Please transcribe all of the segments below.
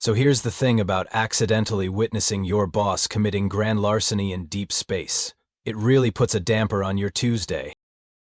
So here's the thing about accidentally witnessing your boss committing grand larceny in deep space. It really puts a damper on your Tuesday.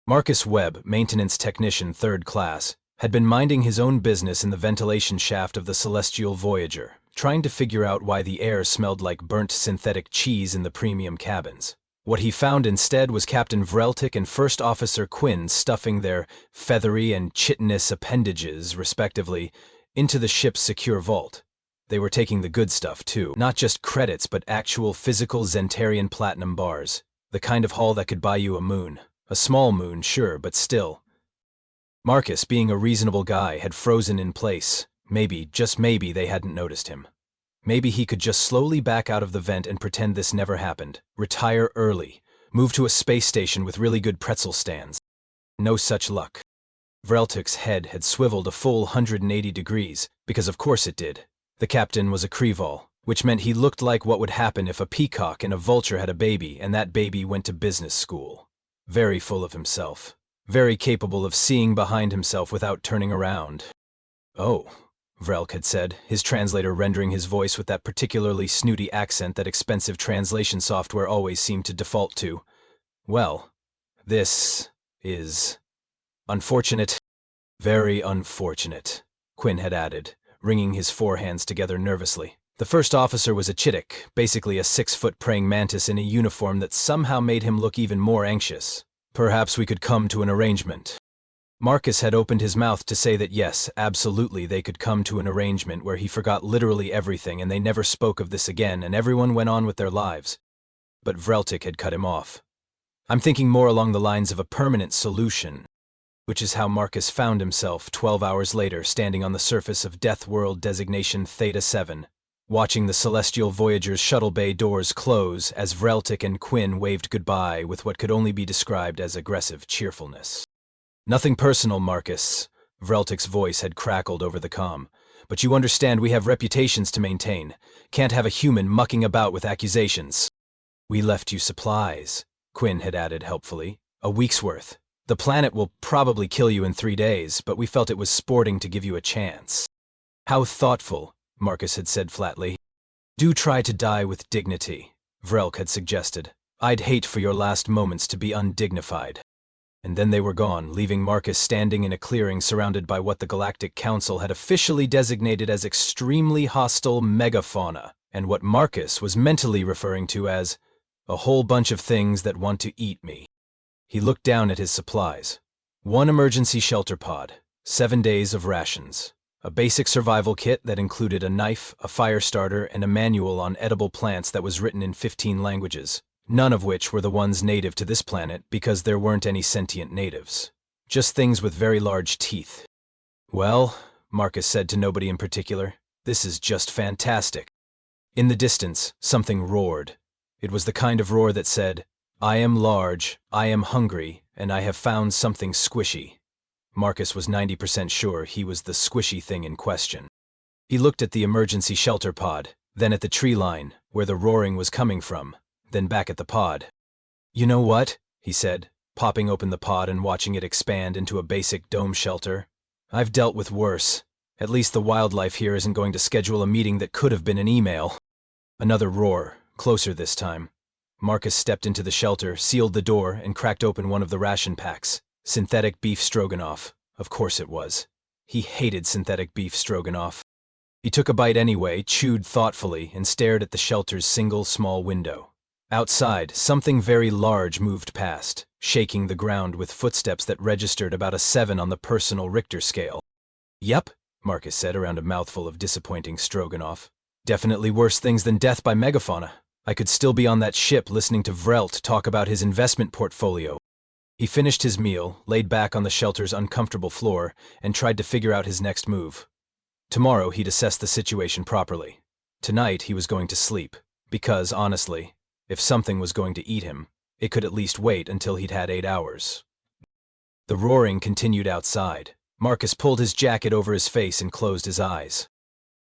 Marcus Webb, maintenance technician 3rd class, had been minding his own business in the ventilation shaft of the Celestial Voyager, trying to figure out why the air smelled like burnt synthetic cheese in the premium cabins. What he found instead was Captain Vreltic and First Officer Quinn stuffing their feathery and chitinous appendages, respectively, into the ship's secure vault. They were taking the good stuff, too. Not just credits, but actual physical Zentarian platinum bars. The kind of haul that could buy you a moon. A small moon, sure, but still. Marcus, being a reasonable guy, had frozen in place. Maybe, just maybe, they hadn't noticed him. Maybe he could just slowly back out of the vent and pretend this never happened. Retire early. Move to a space station with really good pretzel stands. No such luck. Vreltic's head had swiveled a full 180 degrees, because of course it did. The captain was a Krevol, which meant he looked like what would happen if a peacock and a vulture had a baby and that baby went to business school. Very full of himself. Very capable of seeing behind himself without turning around. "Oh," Vrelk had said, his translator rendering his voice with that particularly snooty accent that expensive translation software always seemed to default to. "Well, this is unfortunate. Very unfortunate," Quinn had added, wringing his forehands together nervously. The first officer was a Chittick, basically a 6-foot praying mantis in a uniform that somehow made him look even more anxious. "Perhaps we could come to an arrangement." Marcus had opened his mouth to say that yes, absolutely they could come to an arrangement where he forgot literally everything and they never spoke of this again and everyone went on with their lives. But Vreltic had cut him off. "I'm thinking more along the lines of a permanent solution," which is how Marcus found himself 12 hours later standing on the surface of Death World designation Theta 7, watching the Celestial Voyager's shuttle bay doors close as Vreltic and Quinn waved goodbye with what could only be described as aggressive cheerfulness. "Nothing personal, Marcus," Vreltic's voice had crackled over the comm. "But you understand we have reputations to maintain. Can't have a human mucking about with accusations." "We left you supplies," Quinn had added helpfully. "A week's worth. The planet will probably kill you in 3 days, but we felt it was sporting to give you a chance." "How thoughtful," Marcus had said flatly. "Do try to die with dignity," Vrelk had suggested. "I'd hate for your last moments to be undignified." And then they were gone, leaving Marcus standing in a clearing surrounded by what the Galactic Council had officially designated as extremely hostile megafauna, and what Marcus was mentally referring to as a whole bunch of things that want to eat me. He looked down at his supplies. 1 emergency shelter pod, 7 days of rations, a basic survival kit that included a knife, a fire starter, and a manual on edible plants that was written in 15 languages. None of which were the ones native to this planet because there weren't any sentient natives. Just things with very large teeth. "Well," Marcus said to nobody in particular, "this is just fantastic." In the distance, something roared. It was the kind of roar that said, "I am large, I am hungry, and I have found something squishy." Marcus was 90% sure he was the squishy thing in question. He looked at the emergency shelter pod, then at the tree line, where the roaring was coming from, then back at the pod. "You know what?" he said, popping open the pod and watching it expand into a basic dome shelter. "I've dealt with worse. At least the wildlife here isn't going to schedule a meeting that could have been an email." Another roar, closer this time. Marcus stepped into the shelter, sealed the door, and cracked open one of the ration packs. Synthetic beef stroganoff. Of course it was. He hated synthetic beef stroganoff. He took a bite anyway, chewed thoughtfully, and stared at the shelter's single small window. Outside, something very large moved past, shaking the ground with footsteps that registered about a 7 on the personal Richter scale. "Yep," Marcus said around a mouthful of disappointing stroganoff. "Definitely worse things than death by megafauna. I could still be on that ship listening to Vrelt talk about his investment portfolio." He finished his meal, laid back on the shelter's uncomfortable floor, and tried to figure out his next move. Tomorrow he'd assess the situation properly. Tonight he was going to sleep, because, honestly, if something was going to eat him, it could at least wait until he'd had 8 hours. The roaring continued outside. Marcus pulled his jacket over his face and closed his eyes.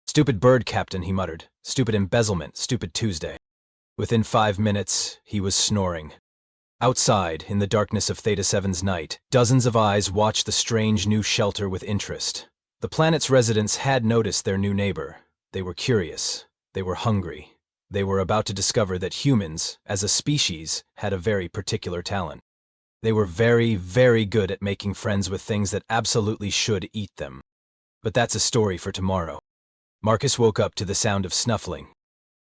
"Stupid bird, Captain," he muttered. "Stupid embezzlement, stupid Tuesday." Within 5 minutes, he was snoring. Outside, in the darkness of Theta 7's night, dozens of eyes watched the strange new shelter with interest. The planet's residents had noticed their new neighbor. They were curious. They were hungry. They were about to discover that humans, as a species, had a very particular talent. They were very, very good at making friends with things that absolutely should eat them. But that's a story for tomorrow. Marcus woke up to the sound of snuffling.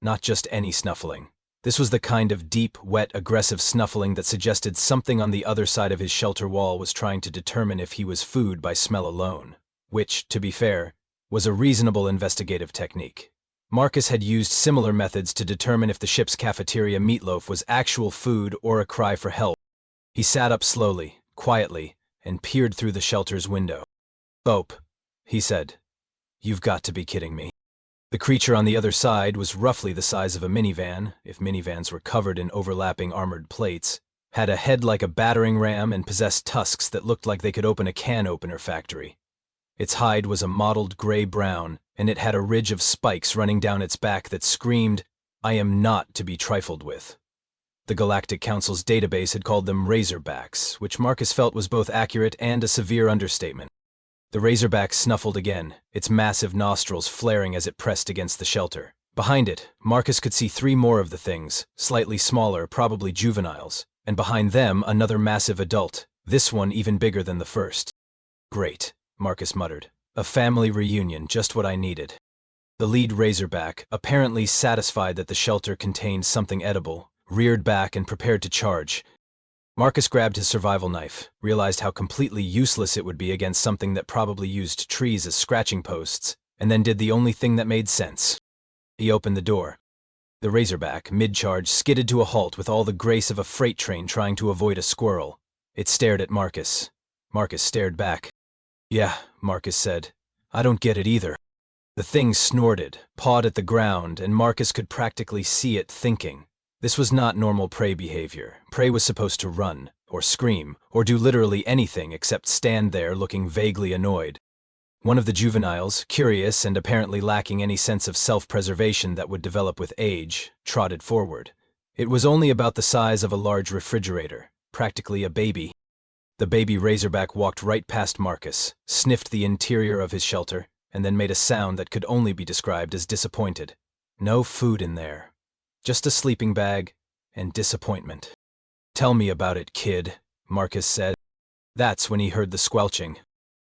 Not just any snuffling. This was the kind of deep, wet, aggressive snuffling that suggested something on the other side of his shelter wall was trying to determine if he was food by smell alone, which, to be fair, was a reasonable investigative technique. Marcus had used similar methods to determine if the ship's cafeteria meatloaf was actual food or a cry for help. He sat up slowly, quietly, and peered through the shelter's window. "Bope," he said. "You've got to be kidding me." The creature on the other side was roughly the size of a minivan, if minivans were covered in overlapping armored plates, had a head like a battering ram, and possessed tusks that looked like they could open a can opener factory. Its hide was a mottled gray-brown, and it had a ridge of spikes running down its back that screamed, "I am not to be trifled with." The Galactic Council's database had called them razorbacks, which Marcus felt was both accurate and a severe understatement. The razorback snuffled again, its massive nostrils flaring as it pressed against the shelter. Behind it, Marcus could see 3 more of the things, slightly smaller, probably juveniles, and behind them another massive adult, this one even bigger than the first. "Great," Marcus muttered. "A family reunion, just what I needed." The lead razorback, apparently satisfied that the shelter contained something edible, reared back and prepared to charge. Marcus grabbed his survival knife, realized how completely useless it would be against something that probably used trees as scratching posts, and then did the only thing that made sense. He opened the door. The razorback, mid-charge, skidded to a halt with all the grace of a freight train trying to avoid a squirrel. It stared at Marcus. Marcus stared back. "Yeah," Marcus said. "I don't get it either." The thing snorted, pawed at the ground, and Marcus could practically see it thinking. This was not normal prey behavior. Prey was supposed to run, or scream, or do literally anything except stand there looking vaguely annoyed. One of the juveniles, curious and apparently lacking any sense of self-preservation that would develop with age, trotted forward. It was only about the size of a large refrigerator, practically a baby. The baby razorback walked right past Marcus, sniffed the interior of his shelter, and then made a sound that could only be described as disappointed. No food in there. Just a sleeping bag and disappointment. "Tell me about it, kid," Marcus said. That's when he heard the squelching.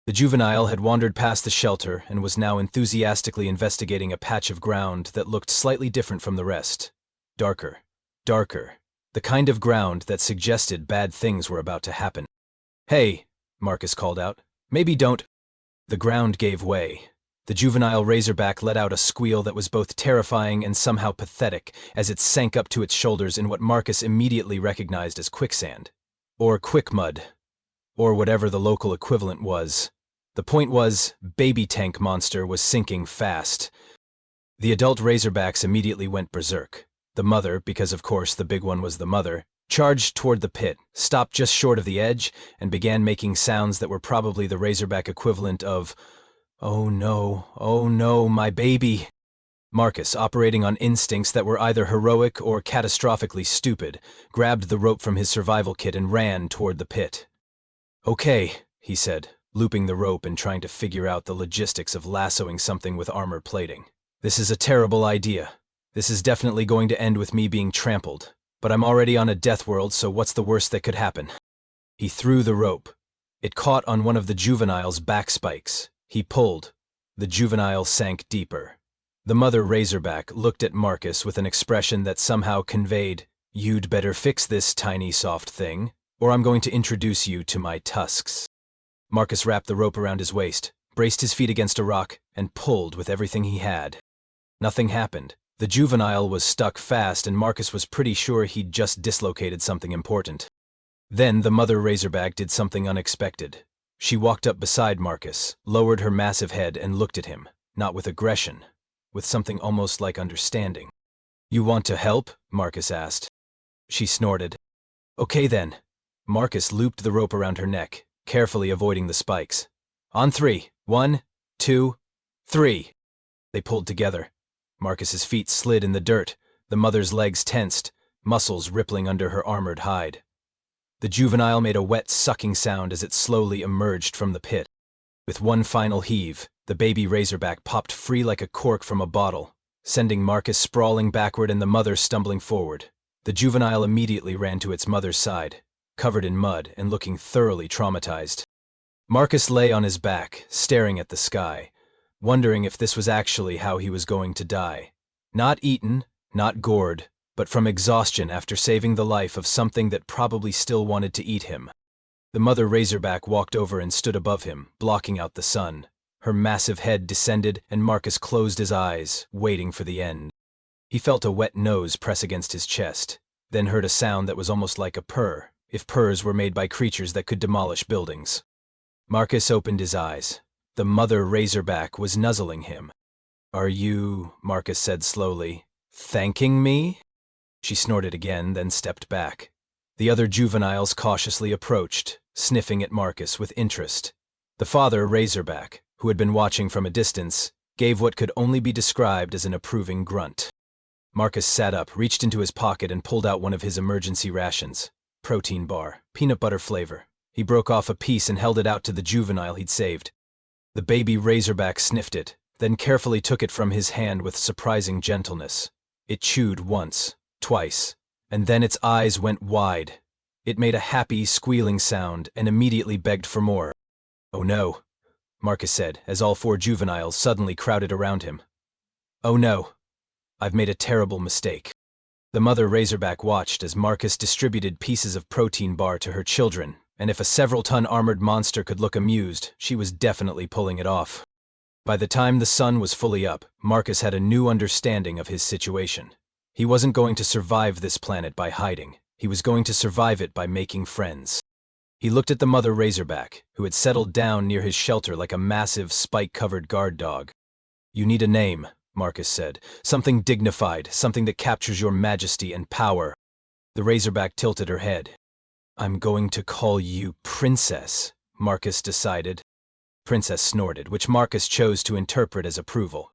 The juvenile had wandered past the shelter and was now enthusiastically investigating a patch of ground that looked slightly different from the rest. Darker. Darker. The kind of ground that suggested bad things were about to happen. "Hey," Marcus called out. "Maybe don't." The ground gave way. The juvenile razorback let out a squeal that was both terrifying and somehow pathetic as it sank up to its shoulders in what Marcus immediately recognized as quicksand. Or quickmud. Or whatever the local equivalent was. The point was, Baby Tank Monster was sinking fast. The adult razorbacks immediately went berserk. The mother, because of course the big one was the mother, charged toward the pit, stopped just short of the edge, and began making sounds that were probably the razorback equivalent of, oh no, my baby." Marcus, operating on instincts that were either heroic or catastrophically stupid, grabbed the rope from his survival kit and ran toward the pit. "Okay," he said, looping the rope and trying to figure out the logistics of lassoing something with armor plating. "This is a terrible idea. This is definitely going to end with me being trampled. But I'm already on a death world, so what's the worst that could happen?" He threw the rope. It caught on one of the juvenile's back spikes. He pulled. The juvenile sank deeper. The mother razorback looked at Marcus with an expression that somehow conveyed, "You'd better fix this tiny soft thing, or I'm going to introduce you to my tusks." Marcus wrapped the rope around his waist, braced his feet against a rock, and pulled with everything he had. Nothing happened. The juvenile was stuck fast, and Marcus was pretty sure he'd just dislocated something important. Then the mother razorback did something unexpected. She walked up beside Marcus, lowered her massive head, and looked at him, not with aggression, with something almost like understanding. "You want to help?" Marcus asked. She snorted. "Okay then." Marcus looped the rope around her neck, carefully avoiding the spikes. "On 3. 1, 2, 3. They pulled together. Marcus's feet slid in the dirt, the mother's legs tensed, muscles rippling under her armored hide. The juvenile made a wet, sucking sound as it slowly emerged from the pit. With one final heave, The baby razorback popped free like a cork from a bottle, sending Marcus sprawling backward and the mother stumbling forward. The juvenile immediately ran to its mother's side, covered in mud and looking thoroughly traumatized. Marcus lay on his back, staring at the sky, wondering if this was actually how he was going to die. Not eaten, not gored, but from exhaustion after saving the life of something that probably still wanted to eat him. The mother razorback walked over and stood above him, blocking out the sun. Her massive head descended, and Marcus closed his eyes, waiting for the end. He felt a wet nose press against his chest, then heard a sound that was almost like a purr, if purrs were made by creatures that could demolish buildings. Marcus opened his eyes. The mother razorback was nuzzling him. "Are you," Marcus said slowly, "thanking me?" She snorted again, then stepped back. The other juveniles cautiously approached, sniffing at Marcus with interest. The father razorback, who had been watching from a distance, gave what could only be described as an approving grunt. Marcus sat up, reached into his pocket and pulled out one of his emergency rations. Protein bar, peanut butter flavor. He broke off a piece and held it out to the juvenile he'd saved. The baby razorback sniffed it, then carefully took it from his hand with surprising gentleness. It chewed once, twice, and then its eyes went wide. It made a happy, squealing sound and immediately begged for more. "Oh no," Marcus said, as all 4 juveniles suddenly crowded around him. "Oh no, I've made a terrible mistake." The mother razorback watched as Marcus distributed pieces of protein bar to her children, and if a several-ton armored monster could look amused, she was definitely pulling it off. By the time the sun was fully up, Marcus had a new understanding of his situation. He wasn't going to survive this planet by hiding. He was going to survive it by making friends. He looked at the mother razorback, who had settled down near his shelter like a massive, spike-covered guard dog. "You need a name," Marcus said. "Something dignified, something that captures your majesty and power." The razorback tilted her head. "I'm going to call you Princess," Marcus decided. Princess snorted, which Marcus chose to interpret as approval.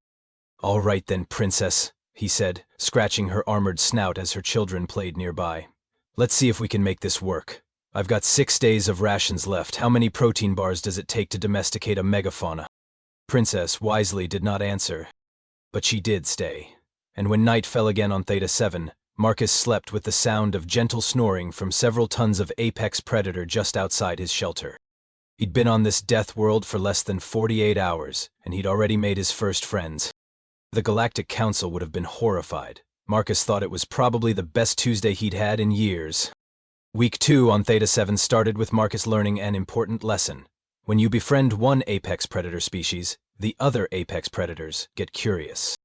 "All right then, Princess," he said, scratching her armored snout as her children played nearby. "Let's see if we can make this work. I've got 6 days of rations left. How many protein bars does it take to domesticate a megafauna?" Princess wisely did not answer. But she did stay. And when night fell again on Theta 7, Marcus slept with the sound of gentle snoring from several tons of apex predator just outside his shelter. He'd been on this death world for less than 48 hours, and he'd already made his first friends. The Galactic Council would have been horrified. Marcus thought it was probably the best Tuesday he'd had in years. Week 2 on Theta 7 started with Marcus learning an important lesson. When you befriend one apex predator species, the other apex predators get curious.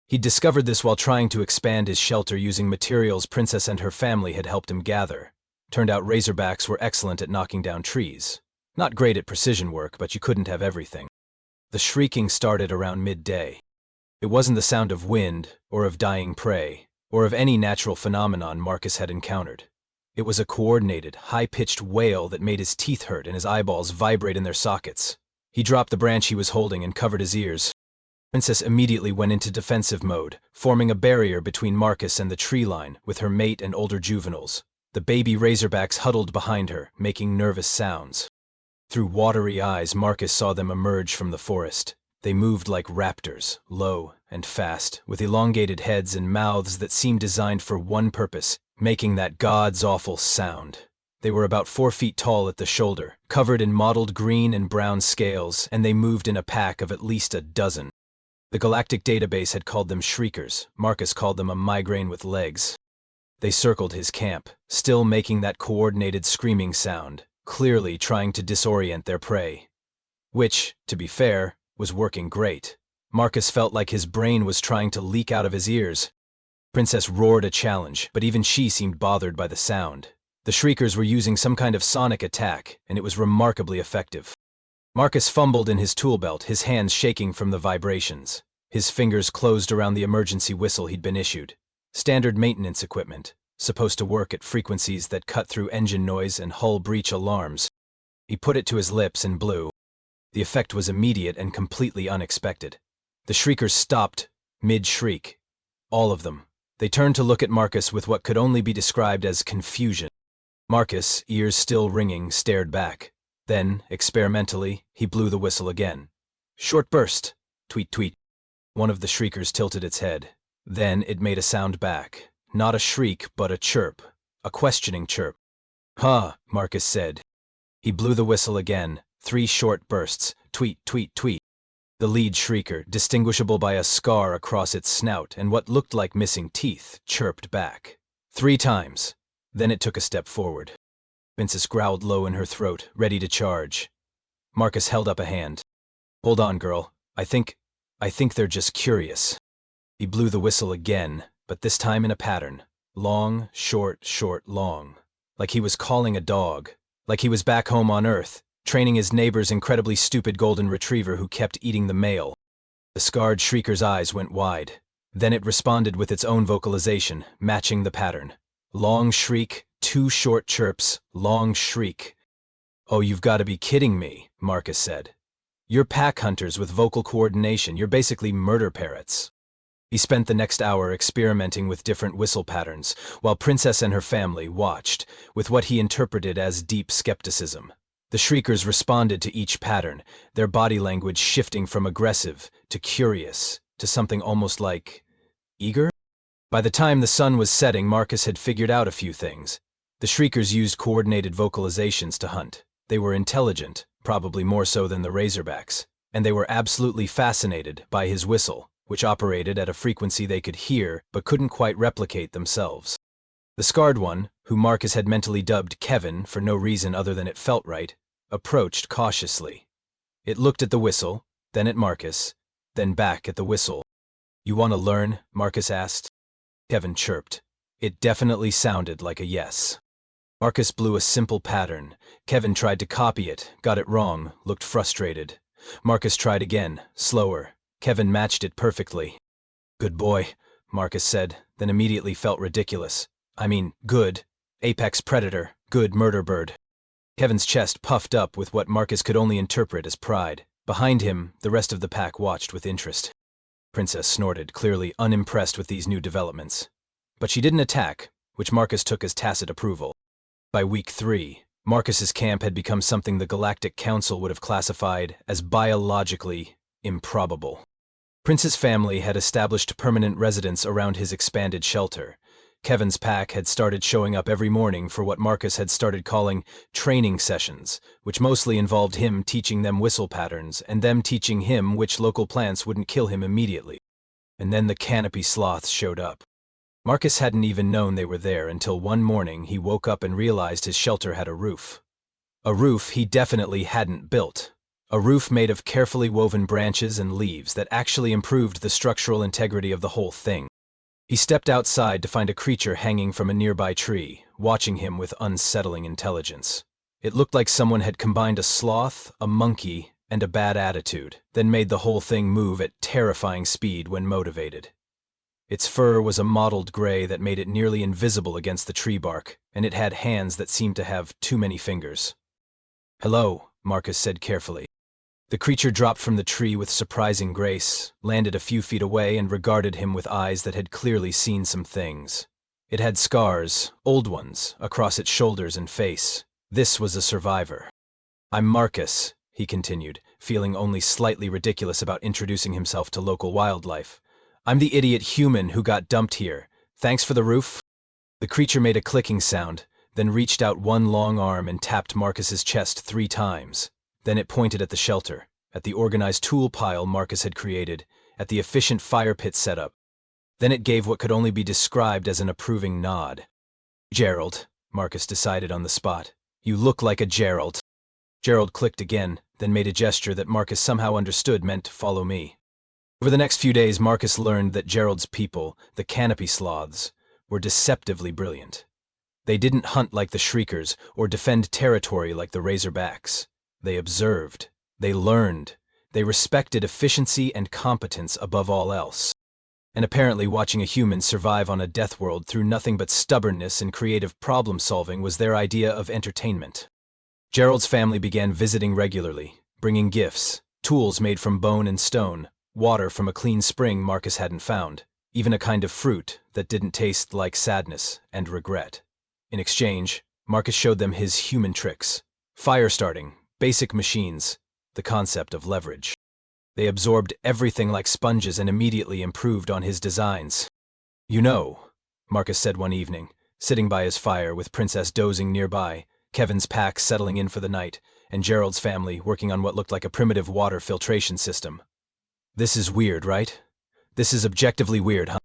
He'd discovered this while trying to expand his shelter using materials Princess and her family had helped him gather. Turned out razorbacks were excellent at knocking down trees. Not great at precision work, but you couldn't have everything. The shrieking started around midday. It wasn't the sound of wind, or of dying prey, or of any natural phenomenon Marcus had encountered. It was a coordinated, high-pitched wail that made his teeth hurt and his eyeballs vibrate in their sockets. He dropped the branch he was holding and covered his ears. Princess immediately went into defensive mode, forming a barrier between Marcus and the tree line with her mate and older juveniles. The baby razorbacks huddled behind her, making nervous sounds. Through watery eyes, Marcus saw them emerge from the forest. They moved like raptors, low and fast, with elongated heads and mouths that seemed designed for one purpose, making that God's awful sound. They were about 4 feet tall at the shoulder, covered in mottled green and brown scales, and they moved in a pack of at least a dozen. The Galactic Database had called them shriekers. Marcus called them a migraine with legs. They circled his camp, still making that coordinated screaming sound, clearly trying to disorient their prey. Which, to be fair, was working great. Marcus felt like his brain was trying to leak out of his ears. Princess roared a challenge, but even she seemed bothered by the sound. The shriekers were using some kind of sonic attack, and it was remarkably effective. Marcus fumbled in his tool belt, his hands shaking from the vibrations. His fingers closed around the emergency whistle he'd been issued. Standard maintenance equipment, supposed to work at frequencies that cut through engine noise and hull breach alarms. He put it to his lips and blew. The effect was immediate and completely unexpected. The shriekers stopped, mid-shriek. All of them. They turned to look at Marcus with what could only be described as confusion. Marcus, ears still ringing, stared back. Then, experimentally, he blew the whistle again. Short burst. Tweet, tweet. One of the shriekers tilted its head. Then it made a sound back. Not a shriek, but a chirp. A questioning chirp. Huh, Marcus said. He blew the whistle again. 3 short bursts. Tweet, tweet, tweet. The lead shrieker, distinguishable by a scar across its snout and what looked like missing teeth, chirped back. 3 times. Then it took a step forward. Princess growled low in her throat, ready to charge. Marcus held up a hand. Hold on, girl. I think they're just curious. He blew the whistle again, but this time in a pattern. Long, short, short, long. Like he was calling a dog. Like he was back home on Earth, training his neighbor's incredibly stupid golden retriever who kept eating the mail. The scarred shrieker's eyes went wide. Then it responded with its own vocalization, matching the pattern. Long shriek, 2 short chirps, long shriek. Oh, you've got to be kidding me, Marcus said. You're pack hunters with vocal coordination. You're basically murder parrots. He spent the next hour experimenting with different whistle patterns, while Princess and her family watched, with what he interpreted as deep skepticism. The shriekers responded to each pattern, their body language shifting from aggressive to curious to something almost like eager. By the time the sun was setting, Marcus had figured out a few things. The shriekers used coordinated vocalizations to hunt. They were intelligent, probably more so than the Razorbacks, and they were absolutely fascinated by his whistle, which operated at a frequency they could hear but couldn't quite replicate themselves. The scarred one, who Marcus had mentally dubbed Kevin for no reason other than it felt right, approached cautiously. It looked at the whistle, then at Marcus, then back at the whistle. You want to learn? Marcus asked. Kevin chirped. It definitely sounded like a yes. Marcus blew a simple pattern. Kevin tried to copy it, got it wrong, looked frustrated. Marcus tried again, slower. Kevin matched it perfectly. Good boy, Marcus said, then immediately felt ridiculous. I mean, good. Apex predator, good murder bird. Kevin's chest puffed up with what Marcus could only interpret as pride. Behind him, the rest of the pack watched with interest. Princess snorted, clearly unimpressed with these new developments. But she didn't attack, which Marcus took as tacit approval. By week 3, Marcus's camp had become something the Galactic Council would have classified as biologically improbable. Prince's family had established permanent residence around his expanded shelter. Kevin's pack had started showing up every morning for what Marcus had started calling training sessions, which mostly involved him teaching them whistle patterns and them teaching him which local plants wouldn't kill him immediately. And then the canopy sloths showed up. Marcus hadn't even known they were there until one morning he woke up and realized his shelter had a roof. A roof he definitely hadn't built. A roof made of carefully woven branches and leaves that actually improved the structural integrity of the whole thing. He stepped outside to find a creature hanging from a nearby tree, watching him with unsettling intelligence. It looked like someone had combined a sloth, a monkey, and a bad attitude, then made the whole thing move at terrifying speed when motivated. Its fur was a mottled gray that made it nearly invisible against the tree bark, and it had hands that seemed to have too many fingers. Hello, Marcus said carefully. The creature dropped from the tree with surprising grace, landed a few feet away, and regarded him with eyes that had clearly seen some things. It had scars, old ones, across its shoulders and face. This was a survivor. I'm Marcus, he continued, feeling only slightly ridiculous about introducing himself to local wildlife. I'm the idiot human who got dumped here. Thanks for the roof. The creature made a clicking sound, then reached out one long arm and tapped Marcus's chest 3 times. Then it pointed at the shelter, at the organized tool pile Marcus had created, at the efficient fire pit setup. Then it gave what could only be described as an approving nod. Gerald, Marcus decided on the spot. You look like a Gerald. Gerald clicked again, then made a gesture that Marcus somehow understood meant follow me. Over the next few days, Marcus learned that Gerald's people, the canopy sloths, were deceptively brilliant. They didn't hunt like the shriekers or defend territory like the Razorbacks. They observed. They learned. They respected efficiency and competence above all else. And apparently watching a human survive on a death world through nothing but stubbornness and creative problem-solving was their idea of entertainment. Gerald's family began visiting regularly, bringing gifts, tools made from bone and stone, water from a clean spring Marcus hadn't found, even a kind of fruit that didn't taste like sadness and regret. In exchange, Marcus showed them his human tricks. Fire starting, basic machines, the concept of leverage. They absorbed everything like sponges and immediately improved on his designs. "You know," Marcus said one evening, sitting by his fire with Princess dozing nearby, Kevin's pack settling in for the night, and Gerald's family working on what looked like a primitive water filtration system. "This is weird, right? This is objectively weird, huh?"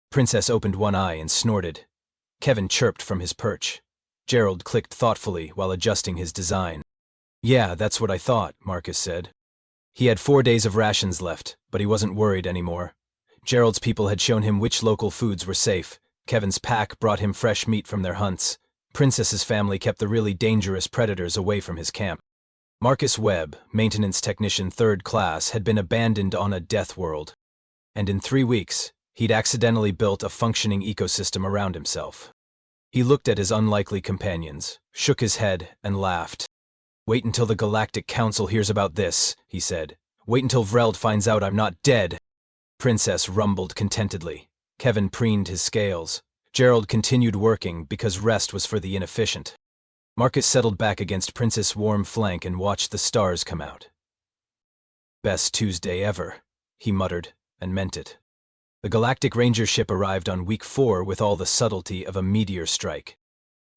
Princess opened one eye and snorted. Kevin chirped from his perch. Gerald clicked thoughtfully while adjusting his design. "Yeah, that's what I thought," Marcus said. He had 4 days of rations left, but he wasn't worried anymore. Gerald's people had shown him which local foods were safe. Kevin's pack brought him fresh meat from their hunts. Princess's family kept the really dangerous predators away from his camp. Marcus Webb, maintenance technician 3rd class, had been abandoned on a death world. And in 3 weeks, he'd accidentally built a functioning ecosystem around himself. He looked at his unlikely companions, shook his head, and laughed. "Wait until the Galactic Council hears about this," he said. "Wait until Vreld finds out I'm not dead." Princess rumbled contentedly. Kevin preened his scales. Gerald continued working because rest was for the inefficient. Marcus settled back against Princess' warm flank and watched the stars come out. "Best Tuesday ever," he muttered, and meant it. The Galactic Ranger ship arrived on week 4 with all the subtlety of a meteor strike.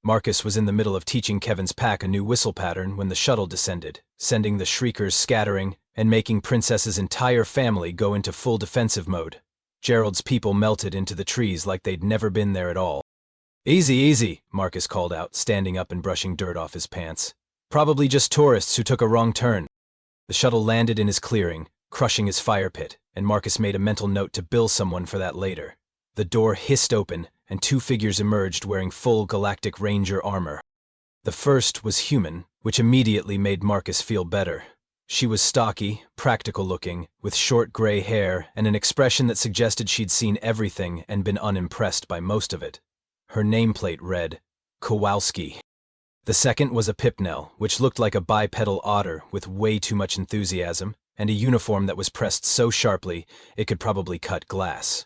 Marcus was in the middle of teaching Kevin's pack a new whistle pattern when the shuttle descended, sending the shriekers scattering and making Princess's entire family go into full defensive mode. Gerald's people melted into the trees like they'd never been there at all. "Easy, easy," Marcus called out, standing up and brushing dirt off his pants. "Probably just tourists who took a wrong turn." The shuttle landed in his clearing, crushing his fire pit, and Marcus made a mental note to bill someone for that later. The door hissed open, and 2 figures emerged wearing full Galactic Ranger armor. The first was human, which immediately made Marcus feel better. She was stocky, practical-looking, with short gray hair and an expression that suggested she'd seen everything and been unimpressed by most of it. Her nameplate read, Kowalski. The second was a Pipnell, which looked like a bipedal otter with way too much enthusiasm, and a uniform that was pressed so sharply it could probably cut glass.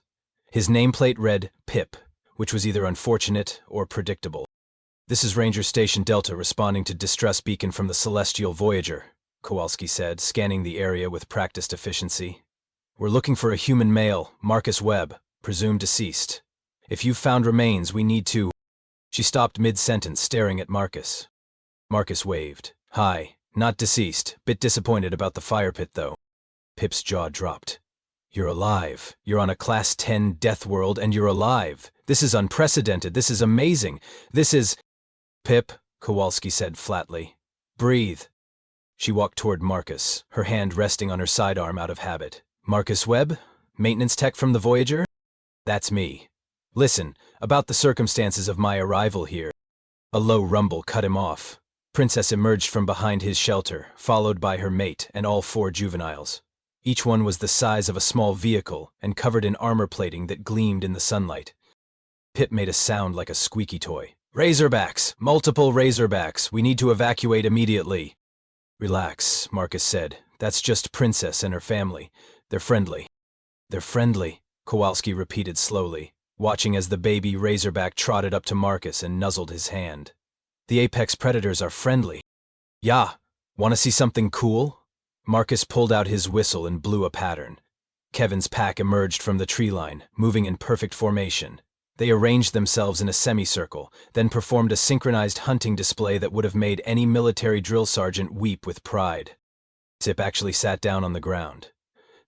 His nameplate read Pip, which was either unfortunate or predictable. "This is Ranger Station Delta responding to distress beacon from the Celestial Voyager," Kowalski said, scanning the area with practiced efficiency. "We're looking for a human male, Marcus Webb, presumed deceased. If you've found remains, we need to—" She stopped mid-sentence, staring at Marcus. Marcus waved. "Hi, not deceased. Bit disappointed about the fire pit, though." Pip's jaw dropped. "You're alive. You're on a Class 10 death world, and you're alive. This is unprecedented. This is amazing. This is—" "Pip," Kowalski said flatly. "Breathe." She walked toward Marcus, her hand resting on her sidearm out of habit. "Marcus Webb? Maintenance tech from the Voyager? That's me. Listen, about the circumstances of my arrival here." A low rumble cut him off. Princess emerged from behind his shelter, followed by her mate and all 4 juveniles. Each one was the size of a small vehicle and covered in armor plating that gleamed in the sunlight. Pip made a sound like a squeaky toy. "Razorbacks! Multiple Razorbacks! We need to evacuate immediately." "Relax," Marcus said. "That's just Princess and her family. They're friendly." "They're friendly," Kowalski repeated slowly, watching as the baby Razorback trotted up to Marcus and nuzzled his hand. "The apex predators are friendly." "Yeah, want to see something cool?" Marcus pulled out his whistle and blew a pattern. Kevin's pack emerged from the tree line, moving in perfect formation. They arranged themselves in a semicircle, then performed a synchronized hunting display that would have made any military drill sergeant weep with pride. Zip actually sat down on the ground.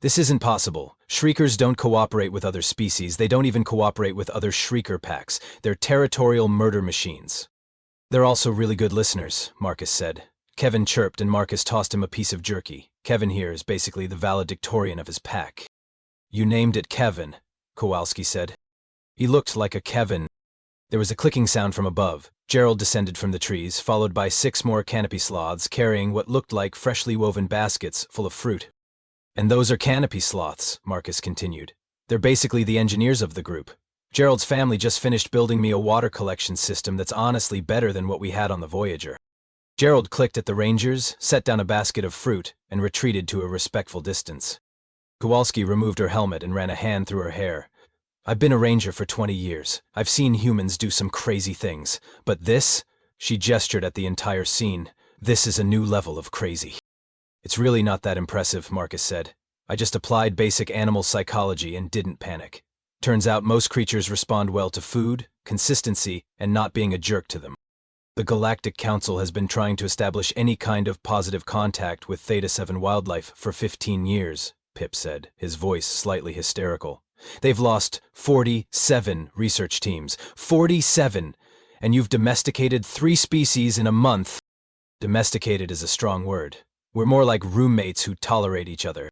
"This isn't possible. Shriekers don't cooperate with other species. They don't even cooperate with other Shrieker packs. They're territorial murder machines." "They're also really good listeners," Marcus said. Kevin chirped and Marcus tossed him a piece of jerky. Kevin here is basically the valedictorian of his pack. "You named it Kevin," Kowalski said. "He looked like a Kevin." There was a clicking sound from above. Gerald descended from the trees, followed by 6 more canopy sloths carrying what looked like freshly woven baskets full of fruit. "And those are canopy sloths," Marcus continued. "They're basically the engineers of the group. Gerald's family just finished building me a water collection system that's honestly better than what we had on the Voyager." Gerald clicked at the Rangers, set down a basket of fruit, and retreated to a respectful distance. Kowalski removed her helmet and ran a hand through her hair. "I've been a Ranger for 20 years. I've seen humans do some crazy things. But this," she gestured at the entire scene, "this is a new level of crazy." "It's really not that impressive," Marcus said. I just applied basic animal psychology and didn't panic. Turns out most creatures respond well to food, consistency, and not being a jerk to them. The Galactic Council has been trying to establish any kind of positive contact with Theta-7 wildlife for 15 years, Pip said, his voice slightly hysterical. They've lost 47 research teams. 47! And you've domesticated 3 species in a month. Domesticated is a strong word. We're more like roommates who tolerate each other.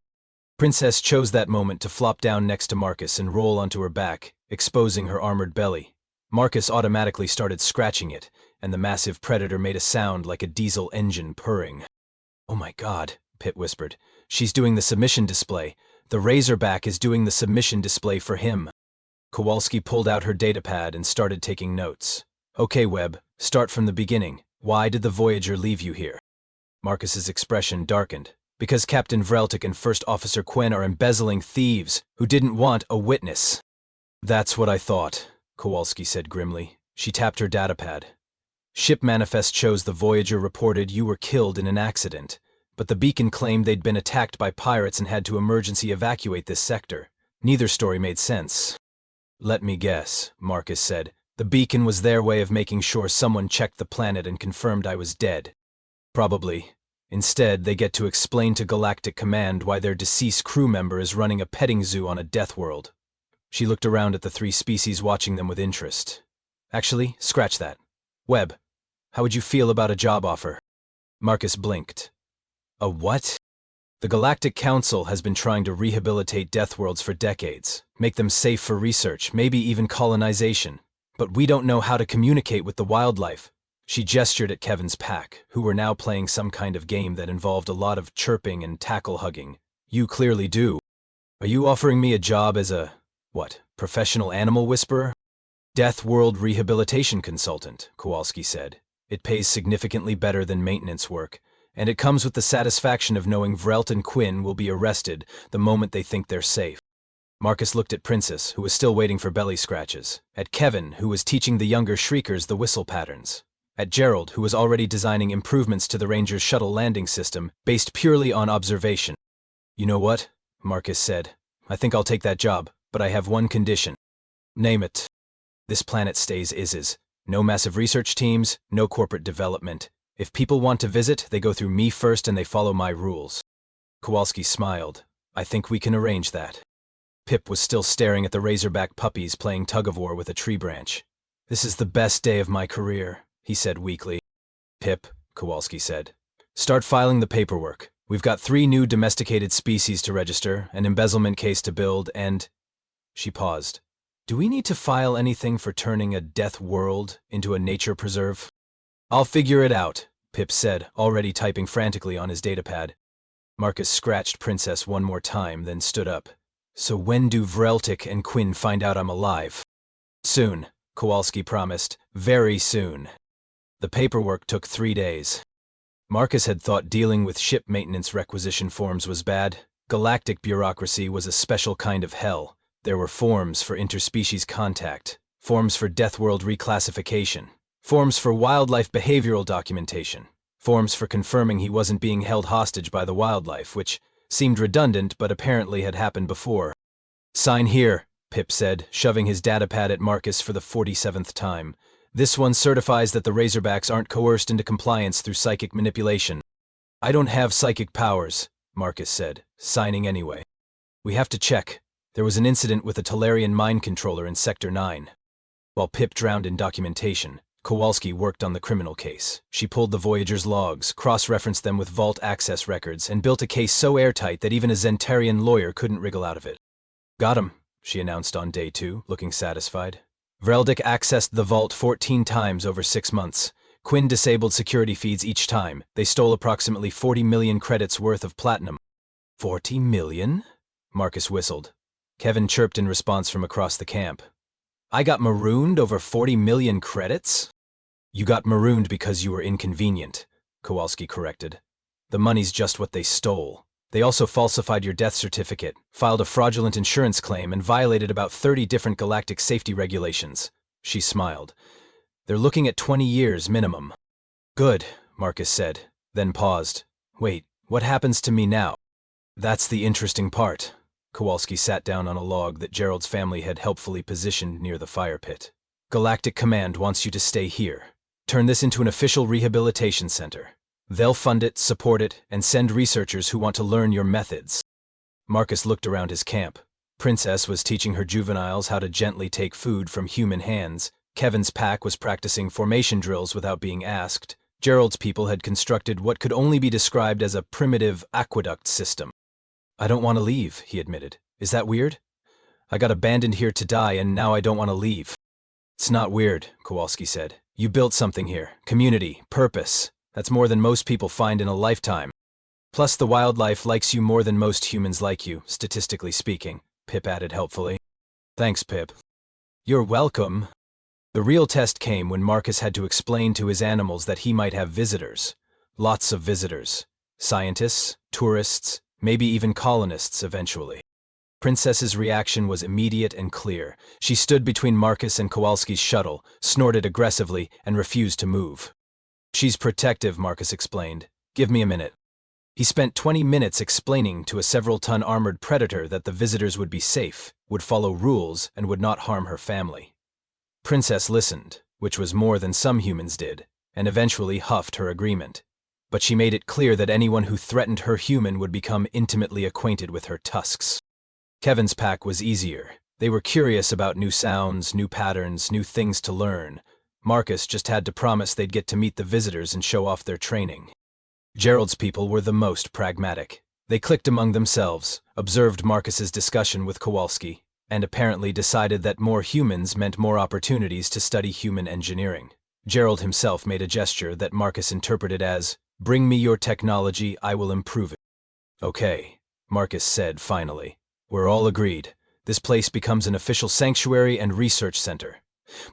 Princess chose that moment to flop down next to Marcus and roll onto her back, exposing her armored belly. Marcus automatically started scratching it, and the massive predator made a sound like a diesel engine purring. "Oh my God," Pip whispered. "She's doing the submission display. The Razorback is doing the submission display for him." Kowalski pulled out her datapad and started taking notes. "Okay, Webb, start from the beginning. Why did the Voyager leave you here?" Marcus's expression darkened. "Because Captain Vreltic and First Officer Quinn are embezzling thieves who didn't want a witness." "That's what I thought," Kowalski said grimly. She tapped her datapad. "Ship manifest shows the Voyager reported you were killed in an accident, but the beacon claimed they'd been attacked by pirates and had to emergency evacuate this sector. Neither story made sense." "Let me guess," Marcus said. "The beacon was their way of making sure someone checked the planet and confirmed I was dead." "Probably. Instead, they get to explain to Galactic Command why their deceased crew member is running a petting zoo on a death world." She looked around at the 3 species watching them with interest. "Actually, scratch that. Webb, how would you feel about a job offer?" Marcus blinked. "A what?" "The Galactic Council has been trying to rehabilitate death worlds for decades, make them safe for research, maybe even colonization. But we don't know how to communicate with the wildlife." She gestured at Kevin's pack, who were now playing some kind of game that involved a lot of chirping and tackle-hugging. "You clearly do. Are you offering me a job as a, professional animal whisperer?" "Death world rehabilitation consultant," Kowalski said. "It pays significantly better than maintenance work, and it comes with the satisfaction of knowing Vrelt and Quinn will be arrested the moment they think they're safe." Marcus looked at Princess, who was still waiting for belly scratches, at Kevin, who was teaching the younger Shriekers the whistle patterns, at Gerald, who was already designing improvements to the Ranger's shuttle landing system based purely on observation. "You know what?" Marcus said. "I think I'll take that job, but I have one condition." "Name it." "This planet stays is. No massive research teams, no corporate development. If people want to visit, they go through me first and they follow my rules." Kowalski smiled. "I think we can arrange that." Pip was still staring at the Razorback puppies playing tug-of-war with a tree branch. "This is the best day of my career," he said weakly. "Pip," Kowalski said, "start filing the paperwork. We've got 3 new domesticated species to register, an embezzlement case to build, and—" She paused. "Do we need to file anything for turning a death world into a nature preserve?" "I'll figure it out," Pip said, already typing frantically on his datapad. Marcus scratched Princess one more time, then stood up. "So when do Vreltic and Quinn find out I'm alive?" "Soon," Kowalski promised. "Very soon." The paperwork took 3 days. Marcus had thought dealing with ship maintenance requisition forms was bad. Galactic bureaucracy was a special kind of hell. There were forms for interspecies contact, forms for death world reclassification, forms for wildlife behavioral documentation, forms for confirming he wasn't being held hostage by the wildlife, which seemed redundant but apparently had happened before. "Sign here," Pip said, shoving his datapad at Marcus for the 47th time. "This one certifies that the Razorbacks aren't coerced into compliance through psychic manipulation." "I don't have psychic powers," Marcus said, signing anyway. "We have to check. There was an incident with a Talarian mind controller in Sector 9. While Pip drowned in documentation, Kowalski worked on the criminal case. She pulled the Voyager's logs, cross-referenced them with vault access records, and built a case so airtight that even a Zentarian lawyer couldn't wriggle out of it. "Got him," she announced on day 2, looking satisfied. "Vreltic accessed the vault 14 times over 6 months. Quinn disabled security feeds each time. They stole approximately 40 million credits worth of platinum." 40 million? Marcus whistled. Kevin chirped in response from across the camp. "I got marooned over 40 million credits?" "You got marooned because you were inconvenient," Kowalski corrected. "The money's just what they stole. They also falsified your death certificate, filed a fraudulent insurance claim, and violated about 30 different galactic safety regulations." She smiled. "They're looking at 20 years minimum." "Good," Marcus said, then paused. "Wait, what happens to me now?" That's the interesting part. Kowalski sat down on a log that Gerald's family had helpfully positioned near the fire pit. Galactic Command wants you to stay here. Turn this into an official rehabilitation center. They'll fund it, support it, and send researchers who want to learn your methods. Marcus looked around his camp. Princess was teaching her juveniles how to gently take food from human hands. Kevin's pack was practicing formation drills without being asked. Gerald's people had constructed what could only be described as a primitive aqueduct system. I don't want to leave, he admitted. Is that weird? I got abandoned here to die and now I don't want to leave. It's not weird, Kowalski said. You built something here. Community, purpose. That's more than most people find in a lifetime. Plus the wildlife likes you more than most humans like you, statistically speaking, Pip added helpfully. Thanks, Pip. You're welcome. The real test came when Marcus had to explain to his animals that he might have visitors. Lots of visitors. Scientists, tourists, maybe even colonists eventually. Princess's reaction was immediate and clear. She stood between Marcus and Kowalski's shuttle, snorted aggressively, and refused to move. She's protective, Marcus explained. Give me a minute. He spent 20 minutes explaining to a several-ton armored predator that the visitors would be safe, would follow rules, and would not harm her family. Princess listened, which was more than some humans did, and eventually huffed her agreement. But she made it clear that anyone who threatened her human would become intimately acquainted with her tusks. Kevin's pack was easier. They were curious about new sounds, new patterns, new things to learn. Marcus just had to promise they'd get to meet the visitors and show off their training. Gerald's people were the most pragmatic. They clicked among themselves, observed Marcus's discussion with Kowalski, and apparently decided that more humans meant more opportunities to study human engineering. Gerald himself made a gesture that Marcus interpreted as, "Bring me your technology, I will improve it." Okay, Marcus said finally. We're all agreed. This place becomes an official sanctuary and research center.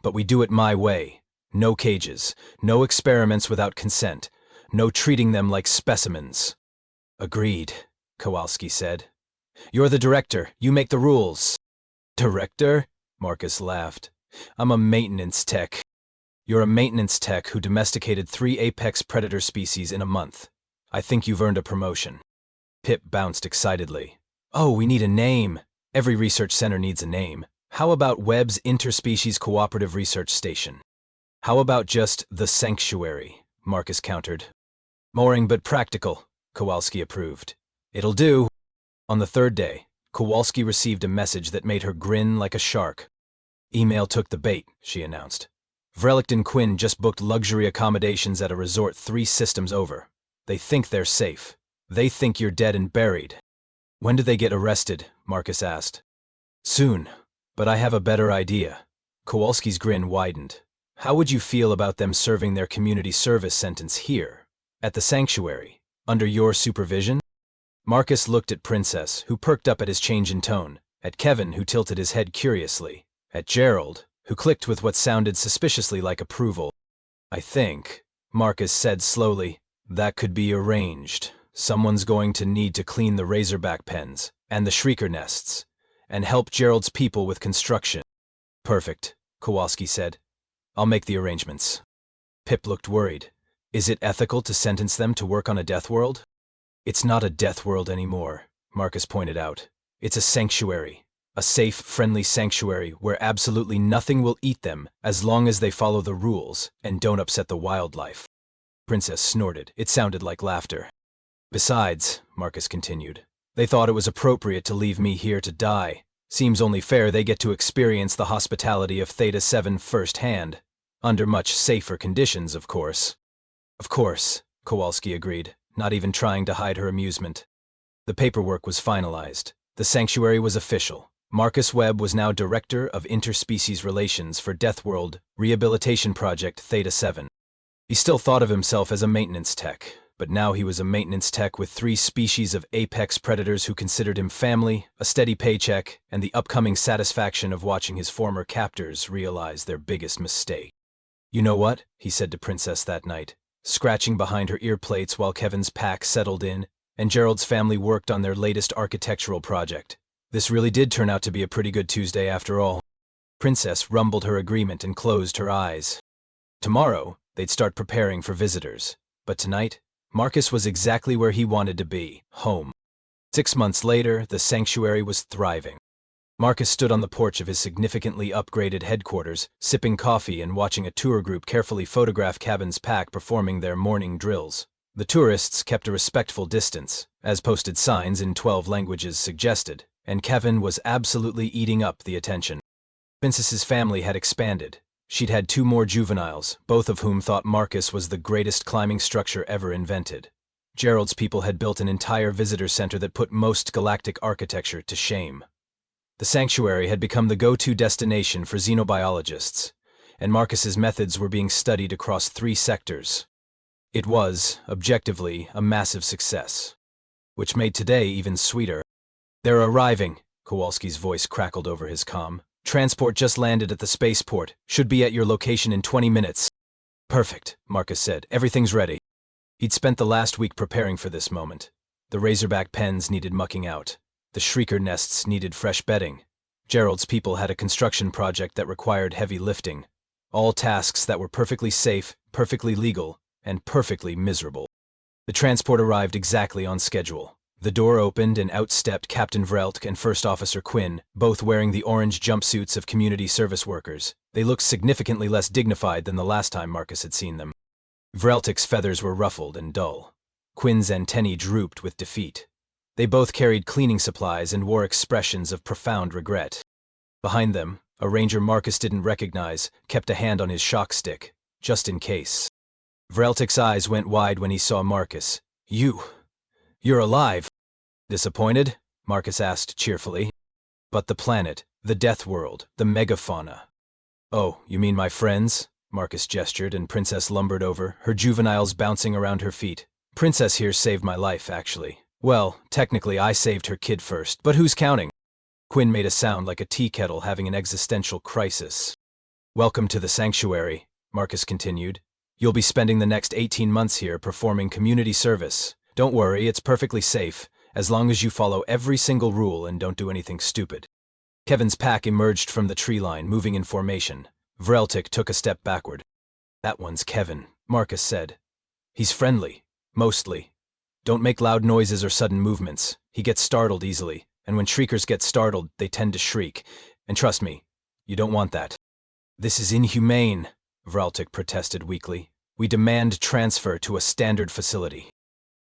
But we do it my way. No cages, no experiments without consent, no treating them like specimens. Agreed, Kowalski said. You're the director, you make the rules. Director? Marcus laughed. I'm a maintenance tech. You're a maintenance tech who domesticated 3 apex predator species in a month. I think you've earned a promotion. Pip bounced excitedly. Oh, we need a name. Every research center needs a name. How about Webb's Interspecies Cooperative Research Station? How about just the Sanctuary? Marcus countered. Boring but practical, Kowalski approved. It'll do. On the third day, Kowalski received a message that made her grin like a shark. Email took the bait, she announced. Vrelicht and Quinn just booked luxury accommodations at a resort 3 systems over. They think they're safe. They think you're dead and buried. When do they get arrested? Marcus asked. Soon, but I have a better idea. Kowalski's grin widened. How would you feel about them serving their community service sentence here, at the sanctuary, under your supervision? Marcus looked at Princess, who perked up at his change in tone, at Kevin, who tilted his head curiously, at Gerald, who clicked with what sounded suspiciously like approval. I think, Marcus said slowly, that could be arranged. Someone's going to need to clean the razorback pens, and the shrieker nests, and help Gerald's people with construction. Perfect, Kowalski said. I'll make the arrangements. Pip looked worried. Is it ethical to sentence them to work on a death world? It's not a death world anymore, Marcus pointed out. It's a sanctuary. A safe, friendly sanctuary where absolutely nothing will eat them as long as they follow the rules and don't upset the wildlife. Princess snorted. It sounded like laughter. Besides, Marcus continued, they thought it was appropriate to leave me here to die. Seems only fair they get to experience the hospitality of Theta 7 firsthand. Under much safer conditions, of course. Of course, Kowalski agreed, not even trying to hide her amusement. The paperwork was finalized. The sanctuary was official. Marcus Webb was now Director of Interspecies Relations for Deathworld Rehabilitation Project Theta 7. He still thought of himself as a maintenance tech, but now he was a maintenance tech with 3 species of apex predators who considered him family, a steady paycheck, and the upcoming satisfaction of watching his former captors realize their biggest mistake. You know what? He said to Princess that night, scratching behind her ear plates while Kevin's pack settled in, and Gerald's family worked on their latest architectural project. This really did turn out to be a pretty good Tuesday after all. Princess rumbled her agreement and closed her eyes. Tomorrow, they'd start preparing for visitors. But tonight, Marcus was exactly where he wanted to be, home. 6 months later, the sanctuary was thriving. Marcus stood on the porch of his significantly upgraded headquarters, sipping coffee and watching a tour group carefully photograph cabins pack performing their morning drills. The tourists kept a respectful distance, as posted signs in 12 languages suggested, and Kevin was absolutely eating up the attention. Princess's family had expanded. She'd had 2 more juveniles, both of whom thought Marcus was the greatest climbing structure ever invented. Gerald's people had built an entire visitor center that put most galactic architecture to shame. The sanctuary had become the go-to destination for xenobiologists, and Marcus's methods were being studied across 3 sectors. It was, objectively, a massive success, which made today even sweeter. "They're arriving," Kowalski's voice crackled over his comm. "Transport just landed at the spaceport. Should be at your location in 20 minutes. "Perfect," Marcus said. "Everything's ready." He'd spent the last week preparing for this moment. The Razorback pens needed mucking out. The Shrieker nests needed fresh bedding. Gerald's people had a construction project that required heavy lifting. All tasks that were perfectly safe, perfectly legal, and perfectly miserable. The transport arrived exactly on schedule. The door opened and out stepped Captain Vreltk and First Officer Quinn, both wearing the orange jumpsuits of community service workers. They looked significantly less dignified than the last time Marcus had seen them. Vreltk's feathers were ruffled and dull. Quinn's antennae drooped with defeat. They both carried cleaning supplies and wore expressions of profound regret. Behind them, a ranger Marcus didn't recognize kept a hand on his shock stick, just in case. Vreltk's eyes went wide when he saw Marcus. You're alive." "Disappointed?" Marcus asked cheerfully. "But the planet, the death world, the megafauna." "Oh, you mean my friends?" Marcus gestured and Princess lumbered over, her juveniles bouncing around her feet. "Princess here saved my life, actually. Well, technically I saved her kid first, but who's counting?" Quinn made a sound like a tea kettle having an existential crisis. "Welcome to the sanctuary," Marcus continued. "You'll be spending the next 18 months here performing community service. Don't worry, it's perfectly safe, as long as you follow every single rule and don't do anything stupid." Kevin's pack emerged from the tree line, moving in formation. Vreltk took a step backward. "That one's Kevin," Marcus said. "He's friendly, mostly. Don't make loud noises or sudden movements. He gets startled easily, and when shriekers get startled, they tend to shriek. And trust me, you don't want that." "This is inhumane," Vreltk protested weakly. "We demand transfer to a standard facility."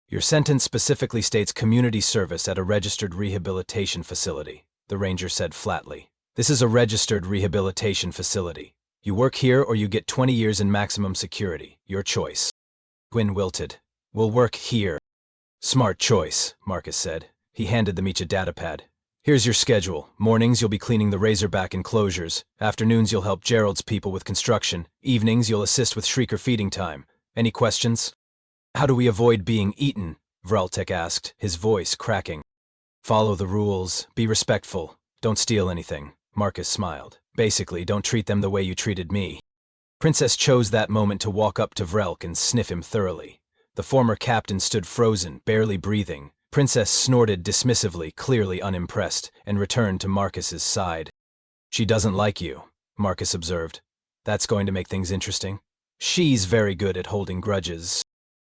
"Your sentence specifically states community service at a registered rehabilitation facility," the ranger said flatly. "This is a registered rehabilitation facility. You work here or you get 20 years in maximum security. Your choice." Quinn wilted. "We'll work here." "Smart choice," Marcus said. He handed them each a datapad. "Here's your schedule. Mornings you'll be cleaning the Razorback enclosures. Afternoons you'll help Gerald's people with construction. Evenings you'll assist with Shrieker feeding time. Any questions?" "How do we avoid being eaten?" Vreltk asked, his voice cracking. "Follow the rules. Be respectful. Don't steal anything." Marcus smiled. "Basically, don't treat them the way you treated me." Princess chose that moment to walk up to Vreltk and sniff him thoroughly. The former captain stood frozen, barely breathing. Princess snorted dismissively, clearly unimpressed, and returned to Marcus's side. "She doesn't like you," Marcus observed. "That's going to make things interesting." "She's very good at holding grudges."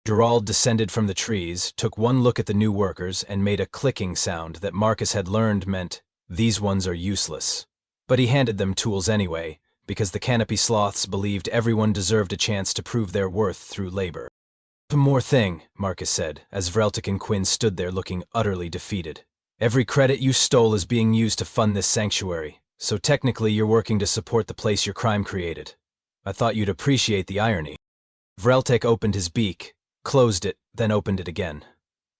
Gerald descended from the trees, took one look at the new workers, and made a clicking sound that Marcus had learned meant, "These ones are useless." But he handed them tools anyway, because the canopy sloths believed everyone deserved a chance to prove their worth through labor. "One more thing," Marcus said, as Vreltk and Quinn stood there looking utterly defeated. "Every credit you stole is being used to fund this sanctuary, so technically you're working to support the place your crime created. I thought you'd appreciate the irony." Vreltk opened his beak, closed it, then opened it again.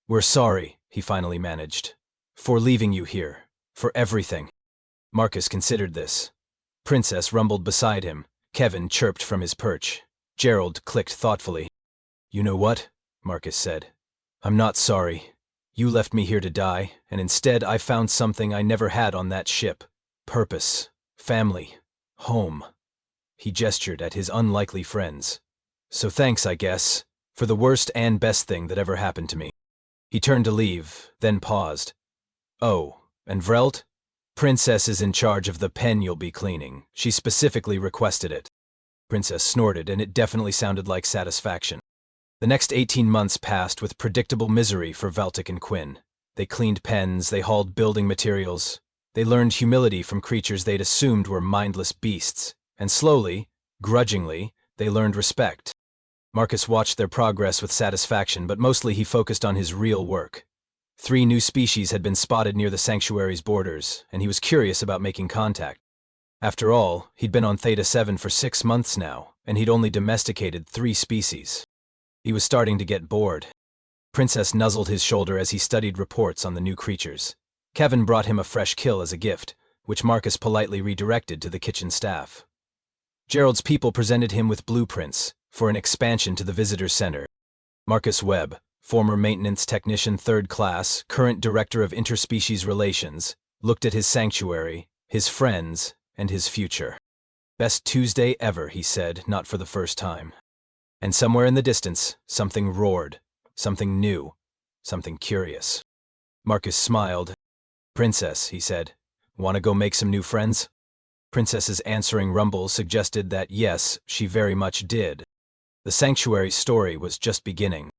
"We're sorry," he finally managed. "For leaving you here. For everything." Marcus considered this. Princess rumbled beside him. Kevin chirped from his perch. Gerald clicked thoughtfully. "You know what?" Marcus said. "I'm not sorry. You left me here to die, and instead I found something I never had on that ship. Purpose. Family. Home." He gestured at his unlikely friends. "So thanks, I guess, for the worst and best thing that ever happened to me." He turned to leave, then paused. "Oh, and Vreltk? Princess is in charge of the pen you'll be cleaning. She specifically requested it." Princess snorted, and it definitely sounded like satisfaction. The next 18 months passed with predictable misery for Vreltk and Quinn. They cleaned pens, they hauled building materials. They learned humility from creatures they'd assumed were mindless beasts. And slowly, grudgingly, they learned respect. Marcus watched their progress with satisfaction, but mostly he focused on his real work. 3 new species had been spotted near the sanctuary's borders, and he was curious about making contact. After all, he'd been on Theta 7 for 6 months now, and he'd only domesticated 3 species. He was starting to get bored. Princess nuzzled his shoulder as he studied reports on the new creatures. Kevin brought him a fresh kill as a gift, which Marcus politely redirected to the kitchen staff. Gerald's people presented him with blueprints for an expansion to the visitor center. Marcus Webb, former maintenance technician 3rd class, current director of interspecies relations, looked at his sanctuary, his friends, and his future. Best Tuesday ever, he said, not for the first time. And somewhere in the distance, something roared, something new, something curious. Marcus smiled. Princess, he said, want to go make some new friends? Princess's answering rumble suggested that yes, she very much did. The sanctuary's story was just beginning.